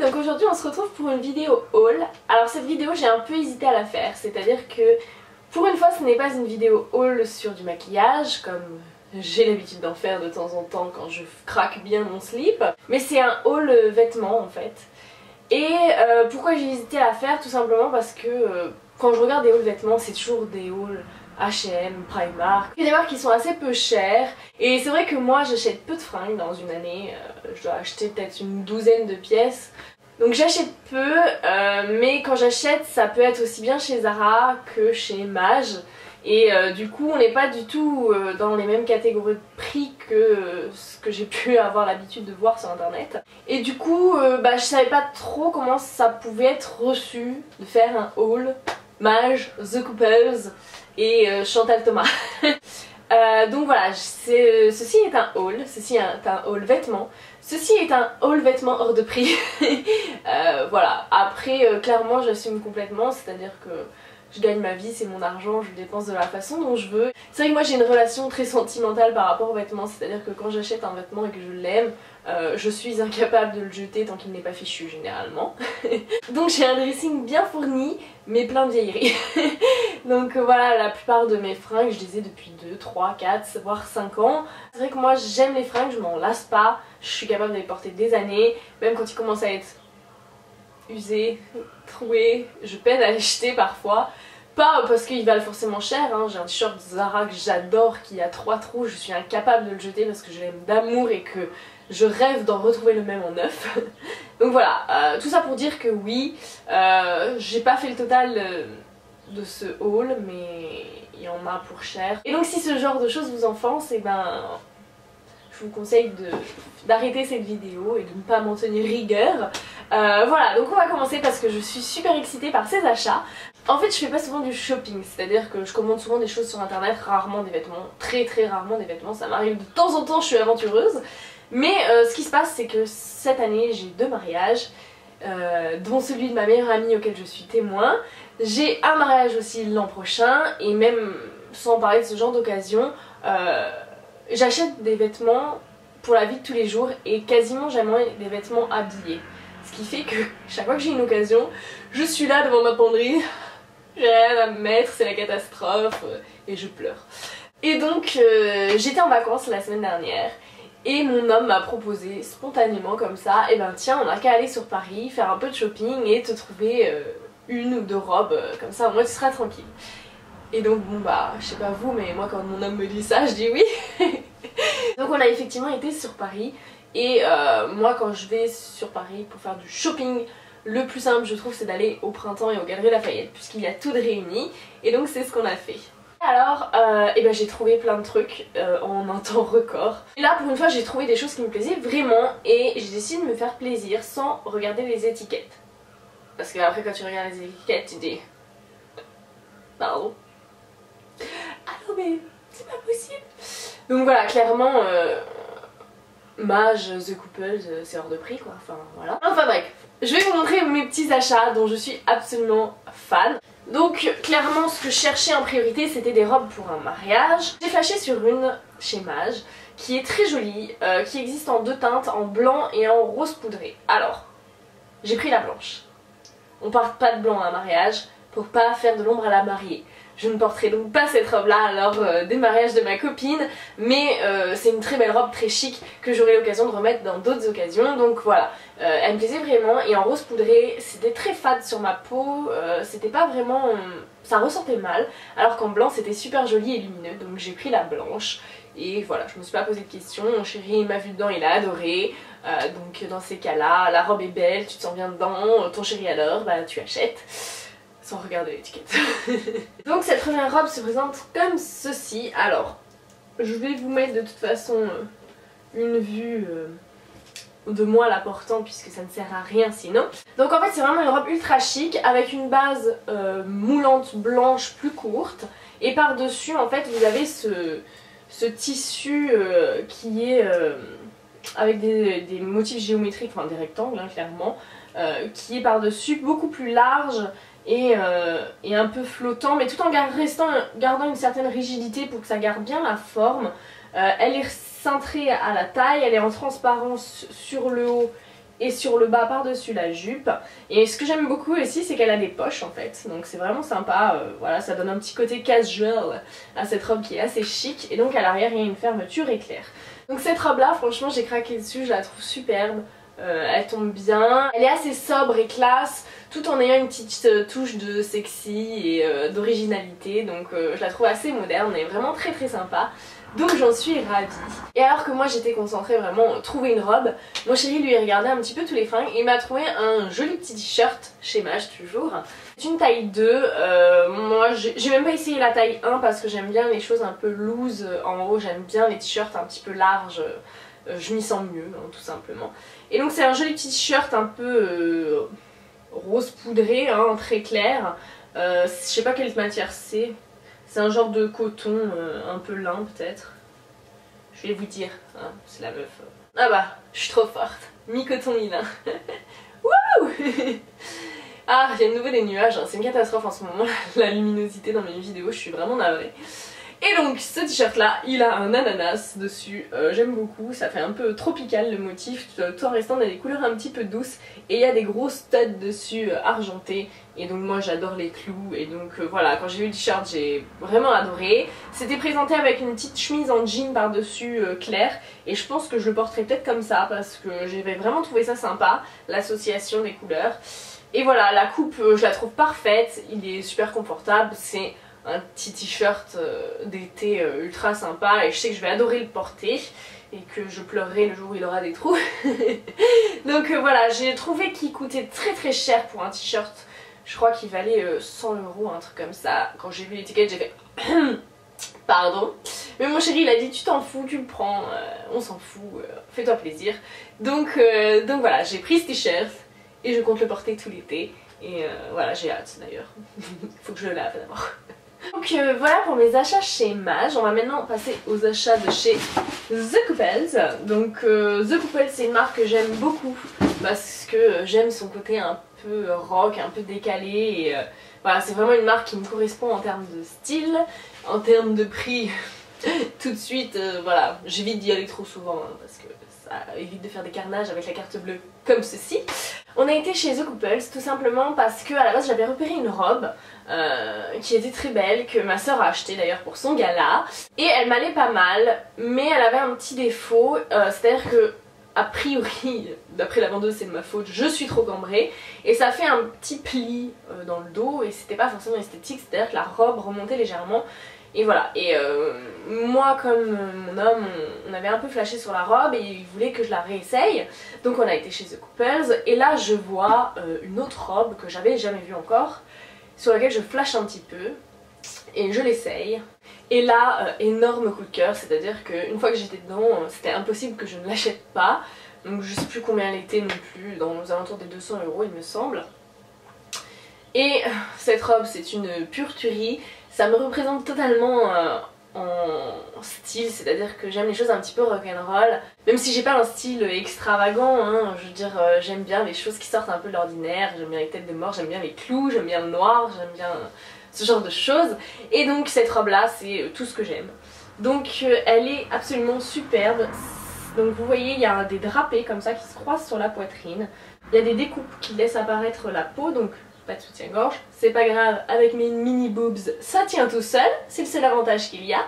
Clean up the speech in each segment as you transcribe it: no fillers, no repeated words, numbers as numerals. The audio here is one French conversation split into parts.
donc aujourd'hui on se retrouve pour une vidéo haul. Alors cette vidéo j'ai un peu hésité à la faire, c'est-à-dire que pour une fois ce n'est pas une vidéo haul sur du maquillage comme j'ai l'habitude d'en faire de temps en temps quand je craque bien mon slip, mais c'est un haul vêtements en fait. Et pourquoi j'ai hésité à la faire? Tout simplement parce que quand je regarde des hauls vêtements c'est toujours des hauls H&M, Primark, des marques qui sont assez peu chères. Et c'est vrai que moi j'achète peu de fringues dans une année, je dois acheter peut-être une douzaine de pièces. Donc j'achète peu, mais quand j'achète ça peut être aussi bien chez Zara que chez Maje. Et du coup on n'est pas du tout dans les mêmes catégories de prix que ce que j'ai pu avoir l'habitude de voir sur internet. Et du coup je savais pas trop comment ça pouvait être reçu de faire un haul Maje, The Couples et Chantal Thomas. Donc voilà, ceci est un haul, ceci est un haul vêtements, ceci est un haul vêtements hors de prix. Voilà, après clairement j'assume complètement, c'est-à-dire que je gagne ma vie, c'est mon argent, je le dépense de la façon dont je veux. C'est vrai que moi j'ai une relation très sentimentale par rapport aux vêtements, c'est-à-dire que quand j'achète un vêtement et que je l'aime, je suis incapable de le jeter tant qu'il n'est pas fichu généralement. Donc j'ai un dressing bien fourni mais plein de vieilleries. Donc voilà, la plupart de mes fringues je les ai depuis 2, 3, 4 voire 5 ans. C'est vrai que moi j'aime les fringues, je m'en lasse pas, je suis capable de les porter des années, même quand ils commencent à être usés, troués, je peine à les jeter parfois. Pas parce qu'ils valent forcément cher, hein. J'ai un t-shirt Zara que j'adore qui a 3 trous, je suis incapable de le jeter parce que je l'aime d'amour et que je rêve d'en retrouver le même en neuf. Donc voilà, tout ça pour dire que oui, j'ai pas fait le total de ce haul, mais il y en a pour cher. Et donc si ce genre de choses vous enfonce, et ben je vous conseille d'arrêter cette vidéo et de ne pas m'en tenir rigueur. Voilà, donc on va commencer parce que je suis super excitée par ces achats. En fait je fais pas souvent du shopping, c'est-à-dire que je commande souvent des choses sur internet, rarement des vêtements, très rarement des vêtements, ça m'arrive de temps en temps, je suis aventureuse. Mais ce qui se passe c'est que cette année j'ai 2 mariages, dont celui de ma meilleure amie auquel je suis témoin. J'ai un mariage aussi l'an prochain et même sans parler de ce genre d'occasion, j'achète des vêtements pour la vie de tous les jours et quasiment jamais des vêtements habillés. Ce qui fait que chaque fois que j'ai une occasion, je suis là devant ma penderie, j'ai rien à me mettre, c'est la catastrophe et je pleure. Et donc j'étais en vacances la semaine dernière et mon homme m'a proposé spontanément comme ça, et ben tiens on a qu'à aller sur Paris, faire un peu de shopping et te trouver une ou 2 robes, comme ça au moins tu seras tranquille. Et donc bon bah je sais pas vous mais moi quand mon homme me dit ça je dis oui. Donc on a effectivement été sur Paris et moi quand je vais sur Paris pour faire du shopping, le plus simple je trouve c'est d'aller au Printemps et aux Galeries Lafayette puisqu'il y a tout de réuni, et donc c'est ce qu'on a fait. Alors et ben j'ai trouvé plein de trucs en un temps record. Et là pour une fois j'ai trouvé des choses qui me plaisaient vraiment et j'ai décidé de me faire plaisir sans regarder les étiquettes. Parce que après quand tu regardes les étiquettes tu dis pardon. Ah non mais c'est pas possible. Donc voilà, clairement Maje, The Couples, c'est hors de prix quoi, enfin voilà. Enfin bref, je vais vous montrer mes petits achats dont je suis absolument fan. Donc clairement ce que je cherchais en priorité c'était des robes pour un mariage. J'ai flashé sur une chez Maje qui est très jolie, qui existe en 2 teintes, en blanc et en rose poudré. Alors, j'ai pris la blanche. On porte pas de blanc à un mariage pour pas faire de l'ombre à la mariée. Je ne porterai donc pas cette robe là lors des mariages de ma copine, mais c'est une très belle robe, très chic, que j'aurai l'occasion de remettre dans d'autres occasions, donc voilà. Elle me plaisait vraiment, et en rose poudré, c'était très fade sur ma peau, c'était pas vraiment... ça ressortait mal, alors qu'en blanc c'était super joli et lumineux, donc j'ai pris la blanche, et voilà, je me suis pas posé de questions, mon chéri m'a vu dedans, il a adoré, donc dans ces cas là, la robe est belle, tu te sens bien dedans, ton chéri adore, bah tu achètes. Sans regarder l'étiquette. Donc cette première robe se présente comme ceci. Alors, je vais vous mettre de toute façon une vue de moi la portant puisque ça ne sert à rien sinon. Donc en fait c'est vraiment une robe ultra chic avec une base moulante blanche plus courte. Et par dessus en fait vous avez ce tissu qui est avec des motifs géométriques, enfin des rectangles hein, clairement, qui est par dessus beaucoup plus large et un peu flottant, mais tout en gardant une certaine rigidité pour que ça garde bien la forme. Elle est cintrée à la taille, elle est en transparence sur le haut et sur le bas par-dessus la jupe. Et ce que j'aime beaucoup aussi, c'est qu'elle a des poches en fait, donc c'est vraiment sympa. Voilà, ça donne un petit côté casual à cette robe qui est assez chic, et donc à l'arrière il y a une fermeture éclair. Donc cette robe là, franchement j'ai craqué dessus, je la trouve superbe. Elle tombe bien, elle est assez sobre et classe tout en ayant une petite touche de sexy et d'originalité, donc je la trouve assez moderne et vraiment très très sympa. Donc j'en suis ravie. Et alors que moi j'étais concentrée vraiment à trouver une robe, mon chéri lui regardait un petit peu tous les fringues et il m'a trouvé un joli petit t-shirt chez Maj toujours. C'est une taille 2, moi j'ai même pas essayé la taille 1 parce que j'aime bien les choses un peu loose en haut, j'aime bien les t-shirts un petit peu larges. Je m'y sens mieux, hein, tout simplement. Et donc c'est un joli petit t-shirt un peu rose poudré, hein, très clair. Je sais pas quelle matière c'est. C'est un genre de coton un peu lin peut-être. Je vais vous dire, hein, c'est la meuf. Ah bah, je suis trop forte. Mi-coton mi-lin. Wouh. Ah, il y a de nouveau des nuages, hein. C'est une catastrophe en ce moment, la luminosité dans mes vidéos, je suis vraiment navrée. Et donc ce t-shirt là, il a un ananas dessus, j'aime beaucoup, ça fait un peu tropical le motif, tout en restant dans des couleurs un petit peu douces. Et il y a des gros studs dessus argentés, et donc moi j'adore les clous. Et donc voilà, quand j'ai vu le t-shirt j'ai vraiment adoré. C'était présenté avec une petite chemise en jean par dessus claire, et je pense que je le porterai peut-être comme ça parce que j'avais vraiment trouvé ça sympa, l'association des couleurs. Et voilà, la coupe je la trouve parfaite, il est super confortable, c'est un petit t-shirt d'été ultra sympa et je sais que je vais adorer le porter et que je pleurerai le jour où il aura des trous. Donc voilà, j'ai trouvé qu'il coûtait très très cher pour un t-shirt. Je crois qu'il valait 100 €, un truc comme ça. Quand j'ai vu l'étiquette j'ai fait pardon. Mais mon chéri il a dit tu t'en fous, tu le prends, on s'en fout, fais-toi plaisir. Donc voilà, j'ai pris ce t-shirt et je compte le porter tout l'été. Et voilà, j'ai hâte d'ailleurs. Faut que je le lave d'abord. Donc voilà pour mes achats chez Maj. On va maintenant passer aux achats de chez The Couples. Donc The Couples c'est une marque que j'aime beaucoup parce que j'aime son côté un peu rock, un peu décalé. Et voilà, c'est vraiment une marque qui me correspond en termes de style, en termes de prix. Tout de suite, voilà, j'évite d'y aller trop souvent hein, parce que ça évite de faire des carnages avec la carte bleue comme ceci. On a été chez The Couples tout simplement parce que à la base j'avais repéré une robe qui était très belle, que ma soeur a acheté d'ailleurs pour son gala, et elle m'allait pas mal, mais elle avait un petit défaut, c'est-à-dire que a priori, d'après la vendeuse c'est de ma faute, je suis trop cambrée et ça fait un petit pli dans le dos et c'était pas forcément esthétique, c'est-à-dire que la robe remontait légèrement. Et voilà, et moi comme mon homme, on avait un peu flashé sur la robe et il voulait que je la réessaye. Donc on a été chez The Couples et là je vois une autre robe que j'avais jamais vue encore, sur laquelle je flash un petit peu et je l'essaye. Et là, énorme coup de cœur, c'est-à-dire qu'une fois que j'étais dedans, c'était impossible que je ne l'achète pas. Donc je sais plus combien elle était non plus, dans aux alentours des 200 € il me semble. Et cette robe c'est une pure tuerie. Ça me représente totalement en style, c'est-à-dire que j'aime les choses un petit peu rock'n'roll. Même si j'ai pas un style extravagant, hein, je veux dire, j'aime bien les choses qui sortent un peu de l'ordinaire, j'aime bien les têtes de mort, j'aime bien les clous, j'aime bien le noir, j'aime bien ce genre de choses. Et donc cette robe-là, c'est tout ce que j'aime. Donc elle est absolument superbe. Donc vous voyez, il y a des drapés comme ça qui se croisent sur la poitrine. Il y a des découpes qui laissent apparaître la peau, donc pas de soutien-gorge, c'est pas grave, avec mes mini boobs ça tient tout seul, c'est le seul avantage qu'il y a.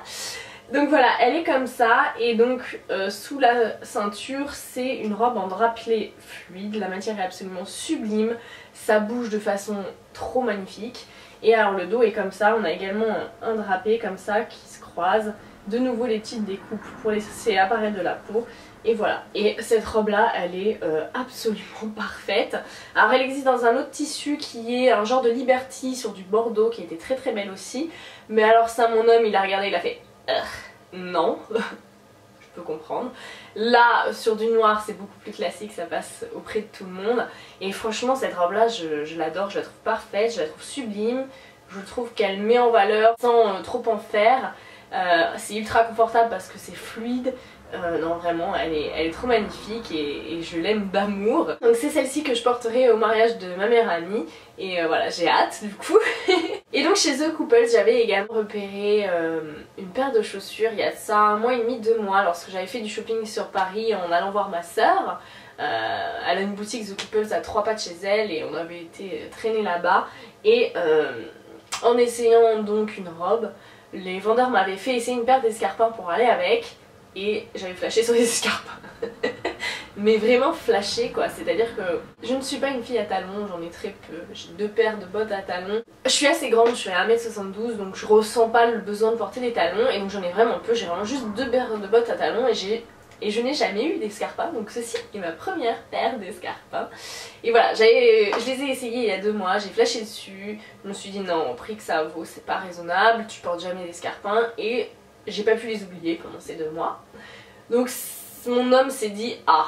Donc voilà, elle est comme ça, et donc sous la ceinture c'est une robe en drapelet fluide, la matière est absolument sublime, ça bouge de façon trop magnifique. Et alors le dos est comme ça, on a également un drapé comme ça qui se croise, de nouveau les petites découpes pour laisser apparaître de la peau. Et voilà, et cette robe là elle est absolument parfaite. Alors elle existe dans un autre tissu qui est un genre de Liberty sur du bordeaux qui était très très belle aussi. Mais alors ça mon homme il a regardé, il a fait non, je peux comprendre. Là sur du noir c'est beaucoup plus classique, ça passe auprès de tout le monde. Et franchement cette robe là je l'adore, je la trouve parfaite, je la trouve sublime. Je trouve qu'elle met en valeur sans trop en faire. C'est ultra confortable parce que c'est fluide. Non vraiment elle est trop magnifique et je l'aime d'amour. Donc c'est celle-ci que je porterai au mariage de ma meilleure amie. Et voilà, j'ai hâte du coup. Et donc chez The Couples j'avais également repéré une paire de chaussures il y a de ça 1 mois et demi, 2 mois, lorsque j'avais fait du shopping sur Paris en allant voir ma soeur. Elle a une boutique The Couples à 3 pas de chez elle et on avait été traîner là-bas. Et en essayant donc une robe, les vendeurs m'avaient fait essayer une paire d'escarpins pour aller avec. Et j'avais flashé sur les escarpins. Mais vraiment flashé quoi, c'est-à-dire que je ne suis pas une fille à talons, j'en ai très peu. J'ai 2 paires de bottes à talons. Je suis assez grande, je suis à 1m72, donc je ressens pas le besoin de porter des talons. Et donc j'en ai vraiment peu, j'ai vraiment juste 2 paires de bottes à talons et je n'ai jamais eu d'escarpins. Donc ceci est ma première paire d'escarpins. Et voilà, je les ai essayés il y a 2 mois, j'ai flashé dessus. Je me suis dit non, au prix que ça vaut, c'est pas raisonnable, tu portes jamais d'escarpins. Et j'ai pas pu les oublier pendant ces 2 mois. Donc mon homme s'est dit ah,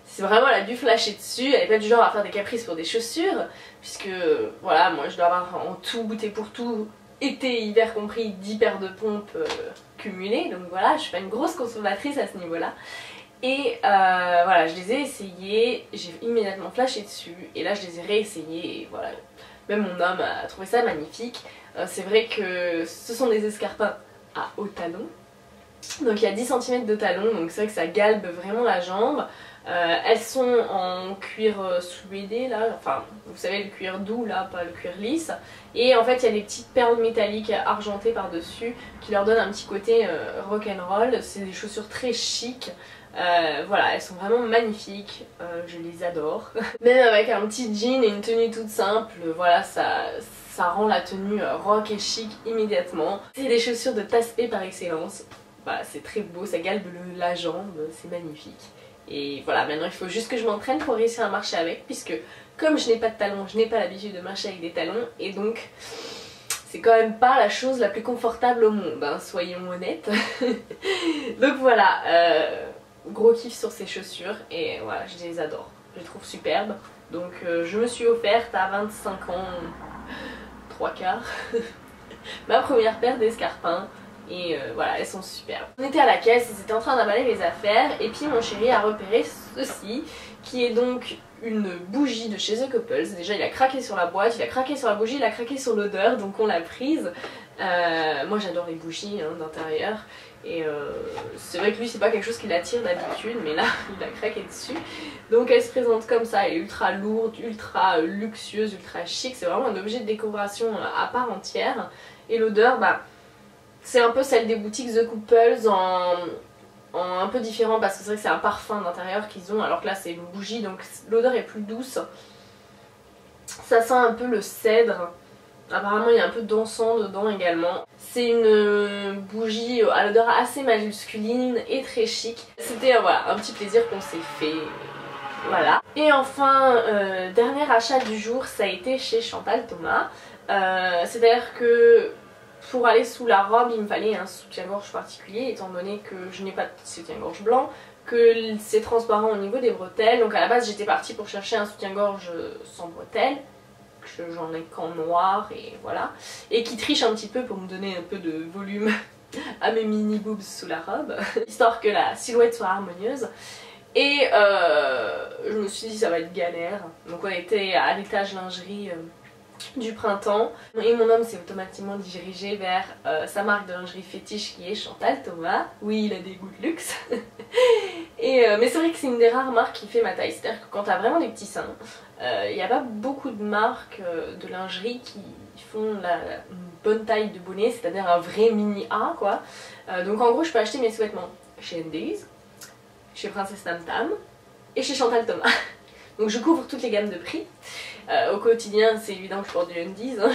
c'est vraiment, elle a dû flasher dessus, elle est pas du genre à faire des caprices pour des chaussures, puisque voilà, moi je dois avoir en tout, goûté pour tout, été, hiver compris, 10 paires de pompes cumulées, donc voilà, je suis pas une grosse consommatrice à ce niveau-là. Et voilà, je les ai essayées, j'ai immédiatement flashé dessus, et là je les ai réessayées, et voilà, même mon homme a trouvé ça magnifique. C'est vrai que ce sont des escarpins à hauts talons, donc il y a 10 cm de talon, donc c'est vrai que ça galbe vraiment la jambe. Elles sont en cuir suédé là, enfin vous savez le cuir doux là, pas le cuir lisse. Et en fait il y a des petites perles métalliques argentées par dessus qui leur donnent un petit côté rock'n'roll. C'est des chaussures très chic. Voilà, elles sont vraiment magnifiques, je les adore. Même avec un petit jean et une tenue toute simple, voilà, ça rend la tenue rock et chic immédiatement. C'est des chaussures de tasse E par excellence. Voilà, c'est très beau, ça galbe la jambe, c'est magnifique. Et voilà, maintenant il faut juste que je m'entraîne pour réussir à marcher avec, puisque comme je n'ai pas de talons, je n'ai pas l'habitude de marcher avec des talons, et donc c'est quand même pas la chose la plus confortable au monde, hein, soyons honnêtes. Donc voilà, gros kiff sur ces chaussures, et voilà, je les adore, je les trouve superbes. Donc je me suis offerte à 25 ans, 3 quarts, ma première paire d'escarpins. Et voilà, elles sont superbes. On était à la caisse, ils étaient en train d'emballer les affaires. Et puis mon chéri a repéré ceci, qui est donc une bougie de chez The Couples. Déjà il a craqué sur la boîte, il a craqué sur la bougie, il a craqué sur l'odeur, donc on l'a prise. Moi j'adore les bougies hein, d'intérieur. Et c'est vrai que lui c'est pas quelque chose qui l'attire d'habitude, mais là il a craqué dessus. Donc elle se présente comme ça, elle est ultra lourde, ultra luxueuse, ultra chic. C'est vraiment un objet de décoration à part entière. Et l'odeur, bah... c'est un peu celle des boutiques The Couples en un peu différent, parce que c'est vrai que c'est un parfum d'intérieur qu'ils ont, alors que là c'est une bougie, donc l'odeur est plus douce. Ça sent un peu le cèdre, apparemment il y a un peu d'encens dedans également. C'est une bougie à l'odeur assez masculine et très chic. C'était voilà, un petit plaisir qu'on s'est fait. Voilà. Et enfin, dernier achat du jour, ça a été chez Chantal Thomas. C'est-à-dire que pour aller sous la robe, il me fallait un soutien-gorge particulier, étant donné que je n'ai pas de soutien-gorge blanc, que c'est transparent au niveau des bretelles. Donc à la base j'étais partie pour chercher un soutien-gorge sans bretelles, que j'en ai qu'en noir et voilà, et qui triche un petit peu pour me donner un peu de volume à mes mini boobs sous la robe, histoire que la silhouette soit harmonieuse. Et je me suis dit ça va être galère, donc on était à l'étage lingerie du printemps et mon homme s'est automatiquement dirigé vers sa marque de lingerie fétiche qui est Chantal Thomas. Oui, il a des goûts de luxe. Mais c'est vrai que c'est une des rares marques qui fait ma taille, c'est-à-dire que quand t'as vraiment des petits seins, il n'y a pas beaucoup de marques de lingerie qui font une bonne taille de bonnet, c'est-à-dire un vrai mini A quoi. Donc en gros je peux acheter mes sous-vêtements chez Undies, chez Princess Tam Tam et chez Chantal Thomas. Donc je couvre toutes les gammes de prix. Au quotidien c'est évident que je porte du Undies hein.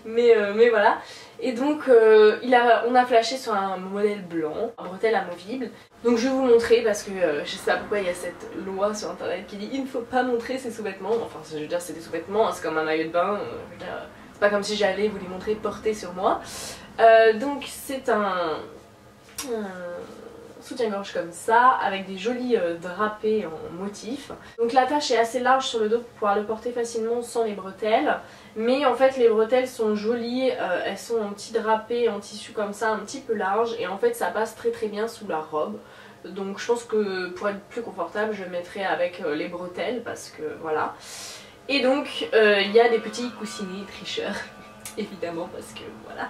mais voilà. Et donc on a flashé sur un modèle blanc, un bretelle amovible. Donc je vais vous montrer parce que je sais pas pourquoi il y a cette loi sur internet qui dit il ne faut pas montrer ses sous-vêtements. Enfin je veux dire c'est des sous-vêtements, hein, c'est comme un maillot de bain, c'est pas comme si j'allais vous les montrer portés sur moi. Donc c'est un soutien-gorge comme ça, avec des jolis drapés en motif. Donc la tache est assez large sur le dos pour pouvoir le porter facilement sans les bretelles. Mais en fait les bretelles sont jolies, elles sont en petit drapé, en tissu comme ça, un petit peu large. Et en fait ça passe très très bien sous la robe. Donc je pense que pour être plus confortable je mettrai avec les bretelles parce que voilà. Et donc il y a des petits coussinets tricheurs, évidemment parce que voilà.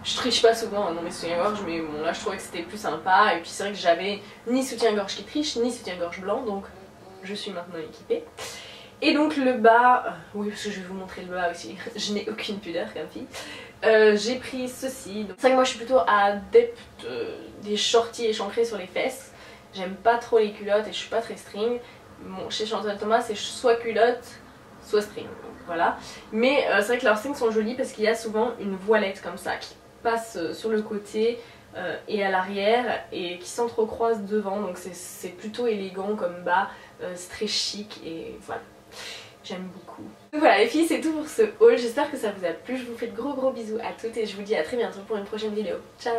Je triche pas souvent hein, dans mes soutiens-gorge, mais bon là je trouvais que c'était plus sympa. Et puis c'est vrai que j'avais ni soutien-gorge qui triche, ni soutien-gorge blanc, donc je suis maintenant équipée. Et donc le bas, oui parce que je vais vous montrer le bas aussi, je n'ai aucune pudeur comme fille. J'ai pris ceci, c'est vrai que moi je suis plutôt adepte des shorties échancrés sur les fesses. J'aime pas trop les culottes et je suis pas très string. Bon, chez Chantal Thomas c'est soit culotte, soit string, donc voilà. Mais c'est vrai que leurs strings sont jolis parce qu'il y a souvent une voilette comme ça qui passe sur le côté et à l'arrière et qui s'entrecroise devant, donc c'est plutôt élégant comme bas, c'est très chic et voilà. J'aime beaucoup. Donc voilà les filles, c'est tout pour ce haul, j'espère que ça vous a plu, je vous fais de gros bisous à toutes et je vous dis à très bientôt pour une prochaine vidéo. Ciao!